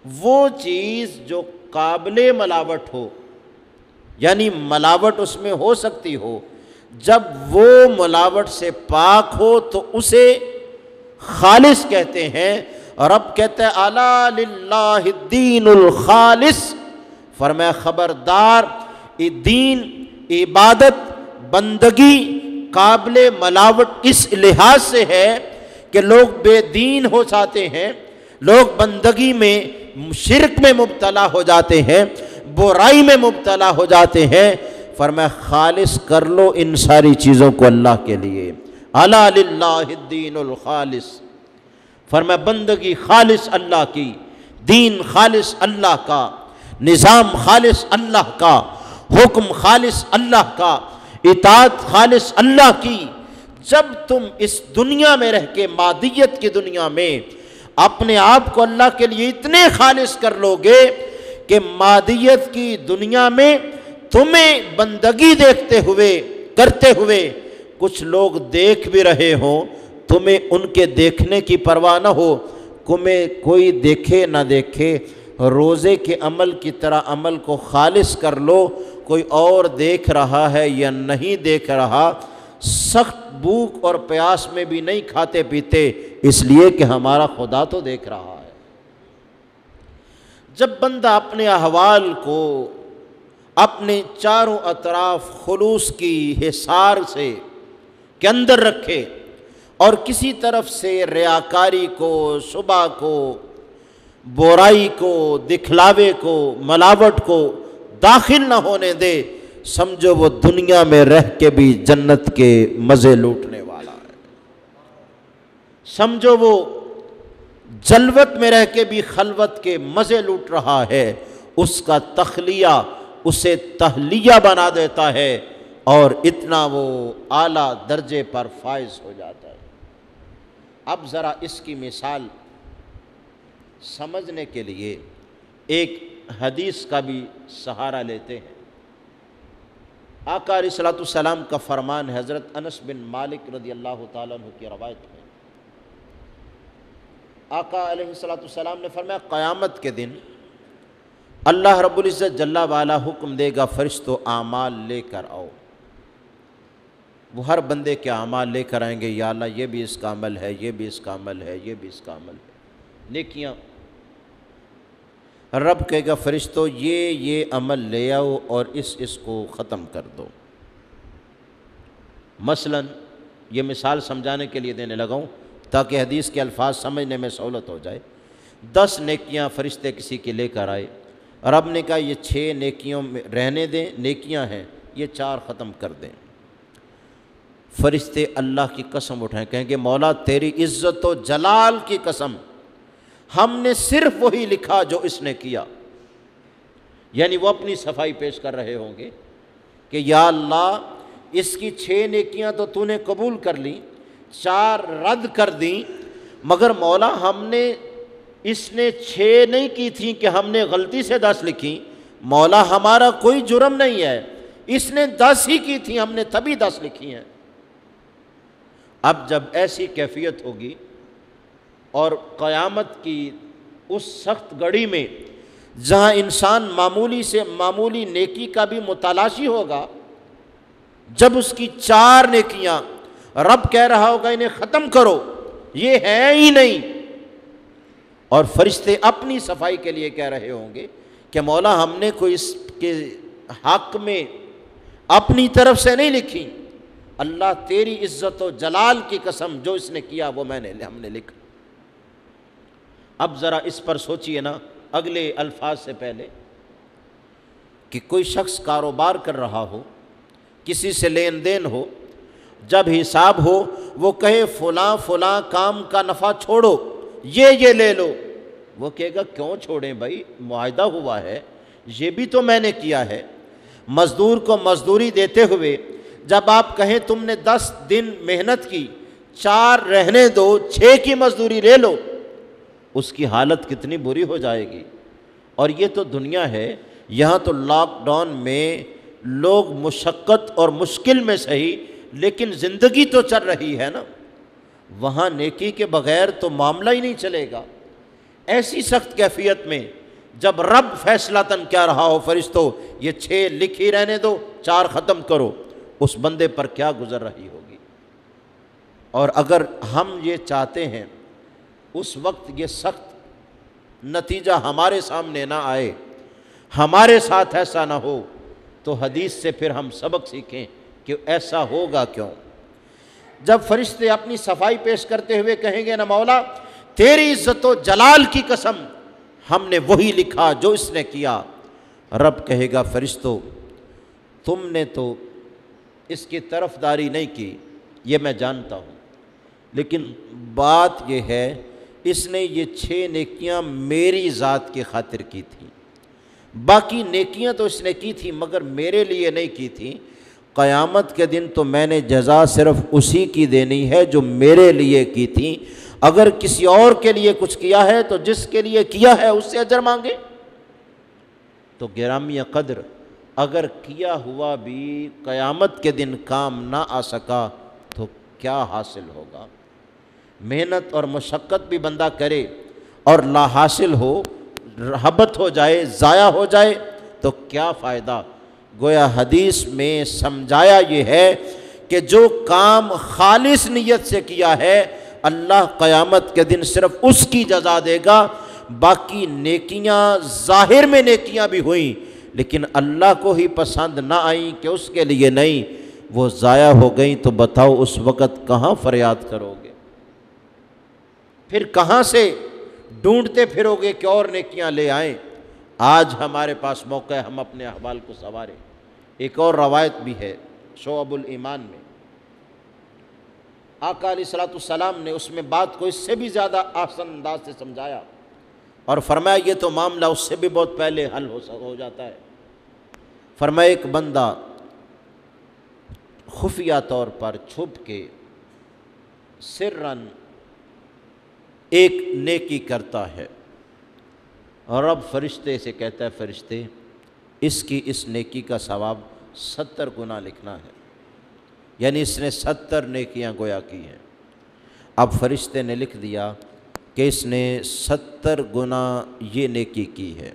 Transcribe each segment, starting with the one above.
وہ چیز جو قابل ملاوٹ ہو، یعنی ملاوٹ اس میں ہو سکتی ہو، جب وہ ملاوٹ سے پاک ہو تو اسے خالص کہتے ہیں۔ رب کہتے ہیں الا للہ الدین الخالص، فرمایا خبردار، دین، عبادت، بندگی قابل ملاوٹ اس لحاظ سے ہے کہ لوگ بے دین ہو جاتے ہیں، لوگ بندگی میں شرک میں مبتلا ہو جاتے ہیں، برائی میں مبتلا ہو جاتے ہیں۔ فرمایا خالص کر لو ان ساری چیزوں کو اللہ کے لیے، الا للہ الدین الخالص، فرمایا بندگی خالص اللہ کی، دین خالص اللہ کا، نظام خالص اللہ کا، حکم خالص اللہ کا، اطاعت خالص اللہ کی۔ جب تم اس دنیا میں رہ کے، مادیت کی دنیا میں، اپنے آپ کو اللہ کے لیے اتنے خالص کر لو گے کہ مادیت کی دنیا میں تمہیں بندگی دیکھتے ہوئے، کرتے ہوئے کچھ لوگ دیکھ بھی رہے ہوں، تمہیں ان کے دیکھنے کی پرواہ نہ ہو، تمہیں کوئی دیکھے نہ دیکھے، روزے کے عمل کی طرح عمل کو خالص کر لو، کوئی اور دیکھ رہا ہے یا نہیں دیکھ رہا، سخت بھوک اور پیاس میں بھی نہیں کھاتے پیتے، اس لیے کہ ہمارا خدا تو دیکھ رہا ہے۔ جب بندہ اپنے احوال کو اپنے چاروں اطراف خلوص کی حصار سے کے اندر رکھے اور کسی طرف سے ریاکاری کو، شبہ کو، برائی کو، دکھلاوے کو، ملاوٹ کو داخل نہ ہونے دے، سمجھو وہ دنیا میں رہ کے بھی جنت کے مزے لوٹنے والا ہے، سمجھو وہ جلوت میں رہ کے بھی خلوت کے مزے لوٹ رہا ہے۔ اس کا تخلیہ اسے تہلیہ بنا دیتا ہے اور اتنا وہ اعلیٰ درجے پر فائز ہو جاتا ہے۔ اب ذرا اس کی مثال سمجھنے کے لیے ایک حدیث کا بھی سہارا لیتے ہیں۔ آقا علیہ الصلوۃ والسلام کا فرمان، حضرت انس بن مالک رضی اللہ تعالیٰ عنہ کی روایت ہے، آقا علیہ الصلوۃ والسلام نے فرمایا قیامت کے دن اللہ رب العزت جل وعلا حکم دے گا فرشتوں اعمال لے کر آؤ۔ وہ ہر بندے کے اعمال لے کر آئیں گے، یا اللہ یہ بھی اس کا عمل ہے، یہ بھی اس کا عمل ہے، یہ بھی اس کا عمل ہے، نیکیاں۔ رب کہے گا فرشتوں یہ عمل لے آؤ اور اس کو ختم کر دو۔ مثلا یہ مثال سمجھانے کے لیے دینے لگا ہوں تاکہ حدیث کے الفاظ سمجھنے میں سہولت ہو جائے۔ 10 نیکیاں فرشتے کسی کے لے کر آئے، رب نے کہا یہ 6 نیکیوں میں رہنے دیں، نیکیاں ہیں، یہ 4 ختم کر دیں۔ فرشتے اللہ کی قسم اٹھائیں، کہیں گے مولا تیری عزت و جلال کی قسم، ہم نے صرف وہی لکھا جو اس نے کیا۔ یعنی وہ اپنی صفائی پیش کر رہے ہوں گے کہ یا اللہ اس کی 6 نیکیاں تو تو نے قبول کر لی، 4 رد کر دیں، مگر مولا ہم نے اس نے 6 نہیں کی تھیں کہ ہم نے غلطی سے 10 لکھی، مولا ہمارا کوئی جرم نہیں ہے، اس نے 10 ہی کی تھیں، ہم نے تبھی 10 لکھی ہیں۔ اب جب ایسی کیفیت ہوگی اور قیامت کی اس سخت گھڑی میں جہاں انسان معمولی سے معمولی نیکی کا بھی متلاشی ہوگا، جب اس کی 4 نیکیاں رب کہہ رہا ہوگا انہیں ختم کرو، یہ ہے ہی نہیں، اور فرشتے اپنی صفائی کے لیے کہہ رہے ہوں گے کہ مولا ہم نے کوئی اس کے حق میں اپنی طرف سے نہیں لکھی، اللہ تیری عزت و جلال کی قسم جو اس نے کیا وہ ہم نے لکھا۔ اب ذرا اس پر سوچئے نا اگلے الفاظ سے پہلے کہ کوئی شخص کاروبار کر رہا ہو، کسی سے لین دین ہو، جب حساب ہو وہ کہے فلاں فلاں کام کا نفع چھوڑو، یہ لے لو، وہ کہے گا کیوں چھوڑیں بھائی، معاہدہ ہوا ہے، یہ بھی تو میں نے کیا ہے۔ مزدور کو مزدوری دیتے ہوئے جب آپ کہیں تم نے 10 دن محنت کی، 4 رہنے دو، 6 کی مزدوری لے لو، اس کی حالت کتنی بری ہو جائے گی۔ اور یہ تو دنیا ہے، یہاں تو لاک ڈاؤن میں لوگ مشقت اور مشکل میں صحیح لیکن زندگی تو چل رہی ہے نا، وہاں نیکی کے بغیر تو معاملہ ہی نہیں چلے گا۔ ایسی سخت کیفیت میں جب رب فیصلاتن کیا رہا ہو فرشتوں یہ 6 لکھ ہی رہنے دو 4 ختم کرو، اس بندے پر کیا گزر رہی ہوگی۔ اور اگر ہم یہ چاہتے ہیں اس وقت یہ سخت نتیجہ ہمارے سامنے نہ آئے، ہمارے ساتھ ایسا نہ ہو، تو حدیث سے پھر ہم سبق سیکھیں کہ ایسا ہوگا کیوں۔ جب فرشتے اپنی صفائی پیش کرتے ہوئے کہیں گے نا مولا تیری عزت و جلال کی قسم ہم نے وہی لکھا جو اس نے کیا، رب کہے گا فرشتوں تم نے تو اس کی طرفداری نہیں کی، یہ میں جانتا ہوں، لیکن بات یہ ہے اس نے یہ 6 نیکیاں میری ذات کی خاطر کی تھیں، باقی نیکیاں تو اس نے کی تھی مگر میرے لیے نہیں کی تھی، قیامت کے دن تو میں نے جزا صرف اسی کی دینی ہے جو میرے لیے کی تھی، اگر کسی اور کے لیے کچھ کیا ہے تو جس کے لیے کیا ہے اس سے اجر مانگے۔ تو گرامی قدر اگر کیا ہوا بھی قیامت کے دن کام نہ آ سکا تو کیا حاصل ہوگا؟ محنت اور مشقت بھی بندہ کرے اور لا حاصل ہو، رحبت ہو جائے، ضائع ہو جائے تو کیا فائدہ؟ گویا حدیث میں سمجھایا یہ ہے کہ جو کام خالص نیت سے کیا ہے اللہ قیامت کے دن صرف اس کی جزا دے گا، باقی نیکیاں ظاہر میں نیکیاں بھی ہوئیں لیکن اللہ کو ہی پسند نہ آئیں کہ اس کے لیے نہیں، وہ ضائع ہو گئیں، تو بتاؤ اس وقت کہاں فریاد کرو گے؟ پھر کہاں سے ڈھونڈتے پھرو گے کہ اور نیکیاں لے آئیں؟ آج ہمارے پاس موقع ہے ہم اپنے احوال کو سنواریں۔ ایک اور روایت بھی ہے شعب الایمان میں، آقا علیہ الصلوۃ والسلام نے اس میں بات کو اس سے بھی زیادہ آسان انداز سے سمجھایا اور فرمایا یہ تو معاملہ اس سے بھی بہت پہلے حل ہو جاتا ہے۔ فرمایا ایک بندہ خفیہ طور پر چھپ کے سرًا ایک نیکی کرتا ہے اور رب فرشتے سے کہتا ہے فرشتے اس کی اس نیکی کا ثواب 70 گنا لکھنا ہے، یعنی اس نے 70 نیکیاں گویا کی ہیں۔ اب فرشتے نے لکھ دیا کہ اس نے 70 گنا یہ نیکی کی ہے۔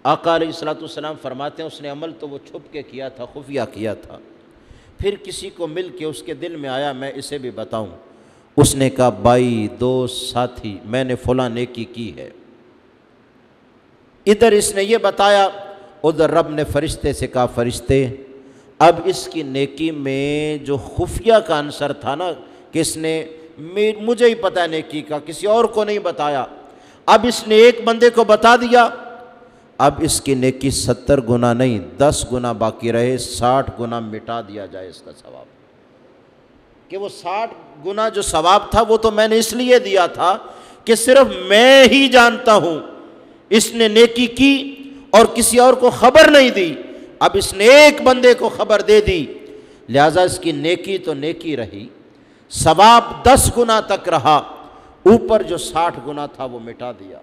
آقا علیہ الصلوۃ والسلام فرماتے ہیں اس نے عمل تو وہ چھپ کے کیا تھا، خفیہ کیا تھا، پھر کسی کو مل کے اس کے دل میں آیا میں اسے بھی بتاؤں، اس نے کہا بھائی دوست ساتھی میں نے فلاں نیکی کی ہے، ادھر اس نے یہ بتایا، ادھر رب نے فرشتے سے کہا فرشتے اب اس کی نیکی میں جو خفیہ کا عنصر تھا نا کہ اس نے مجھے ہی پتہ ہے نیکی کا، کسی اور کو نہیں بتایا، اب اس نے ایک بندے کو بتا دیا، اب اس کی نیکی 70 گنا نہیں 10 گنا باقی رہے، 60 گنا مٹا دیا جائے اس کا ثواب، کہ وہ 60 گنا جو ثواب تھا وہ تو میں نے اس لیے دیا تھا کہ صرف میں ہی جانتا ہوں اس نے نیکی کی اور کسی اور کو خبر نہیں دی، اب اس نے ایک بندے کو خبر دے دی، لہذا اس کی نیکی تو نیکی رہی، ثواب 10 گنا تک رہا، اوپر جو 60 گنا تھا وہ مٹا دیا۔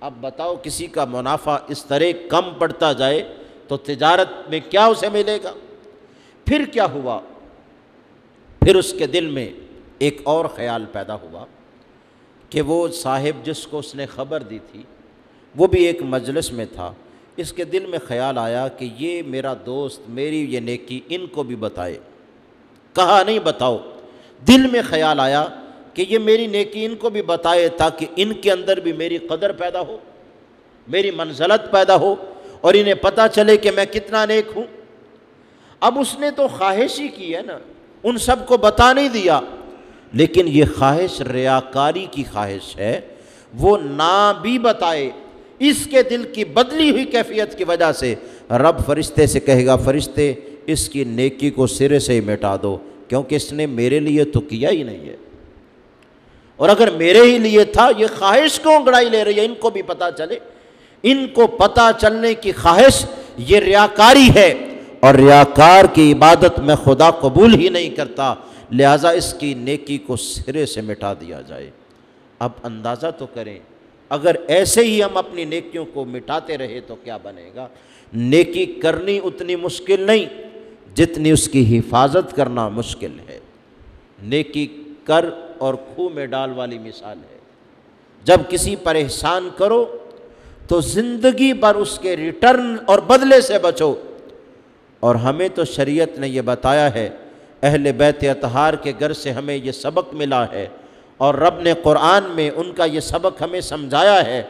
اب بتاؤ کسی کا منافع اس طرح کم پڑتا جائے تو تجارت میں کیا اسے ملے گا؟ پھر کیا ہوا؟ پھر اس کے دل میں ایک اور خیال پیدا ہوا کہ وہ صاحب جس کو اس نے خبر دی تھی وہ بھی ایک مجلس میں تھا، اس کے دل میں خیال آیا کہ یہ میرا دوست میری یہ نیکی ان کو بھی بتائے، کہا نہیں بتاؤ، دل میں خیال آیا کہ یہ میری نیکی ان کو بھی بتائے تاکہ ان کے اندر بھی میری قدر پیدا ہو، میری منزلت پیدا ہو اور انہیں پتہ چلے کہ میں کتنا نیک ہوں۔ اب اس نے تو خواہش ہی کی ہے نا، ان سب کو بتا نہیں دیا، لیکن یہ خواہش ریاکاری کی خواہش ہے، وہ نہ بھی بتائے، اس کے دل کی بدلی ہوئی کیفیت کی وجہ سے رب فرشتے سے کہے گا فرشتے اس کی نیکی کو سرے سے ہی مٹا دو، کیونکہ اس نے میرے لیے تو کیا ہی نہیں ہے، اور اگر میرے ہی لیے تھا یہ خواہش کیوں انگڑائی لے رہی ہے، ان کو بھی پتہ چلے، ان کو پتہ چلنے کی خواہش یہ ریاکاری ہے، اور ریاکار کی عبادت میں خدا قبول ہی نہیں کرتا، لہٰذا اس کی نیکی کو سرے سے مٹا دیا جائے۔ اب اندازہ تو کریں اگر ایسے ہی ہم اپنی نیکیوں کو مٹاتے رہے تو کیا بنے گا؟ نیکی کرنی اتنی مشکل نہیں جتنی اس کی حفاظت کرنا مشکل ہے۔ نیکی کر اور کھو میں ڈال والی مثال ہے۔ جب کسی پر احسان کرو تو زندگی بھر اس کے ریٹرن اور بدلے سے بچو، اور ہمیں تو شریعت نے یہ بتایا ہے، اہل بیت اطہار کے گھر سے ہمیں یہ سبق ملا ہے، اور رب نے قرآن میں ان کا یہ سبق ہمیں سمجھایا ہے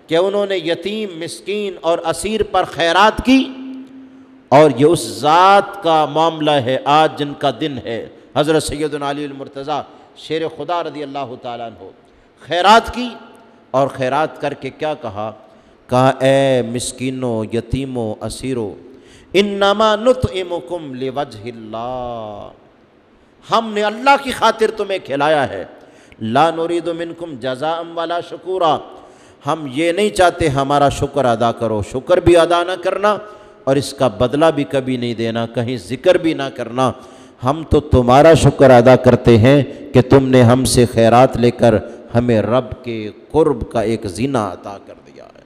کہ انہوں نے یتیم، مسکین اور اسیر پر خیرات کی، اور یہ اس ذات کا معاملہ ہے آج جن کا دن ہے۔ حضرت سیدنا علی المرتضیٰ شیر خدا رضی اللہ تعالیٰ عنہ خیرات کی، اور خیرات کر کے کیا کہا اے مسکینوں، یتیموں، اسیروں، انما نطعمکم لوجہ اللہ، ہم نے اللہ کی خاطر تمہیں کھلایا ہے، لا نرید منکم جزاء ولا شکورا، ہم یہ نہیں چاہتے ہمارا شکر ادا کرو، شکر بھی ادا نہ کرنا اور اس کا بدلہ بھی کبھی نہیں دینا، کہیں ذکر بھی نہ کرنا، ہم تو تمہارا شکر ادا کرتے ہیں کہ تم نے ہم سے خیرات لے کر ہمیں رب کے قرب کا ایک زینہ عطا کر دیا ہے۔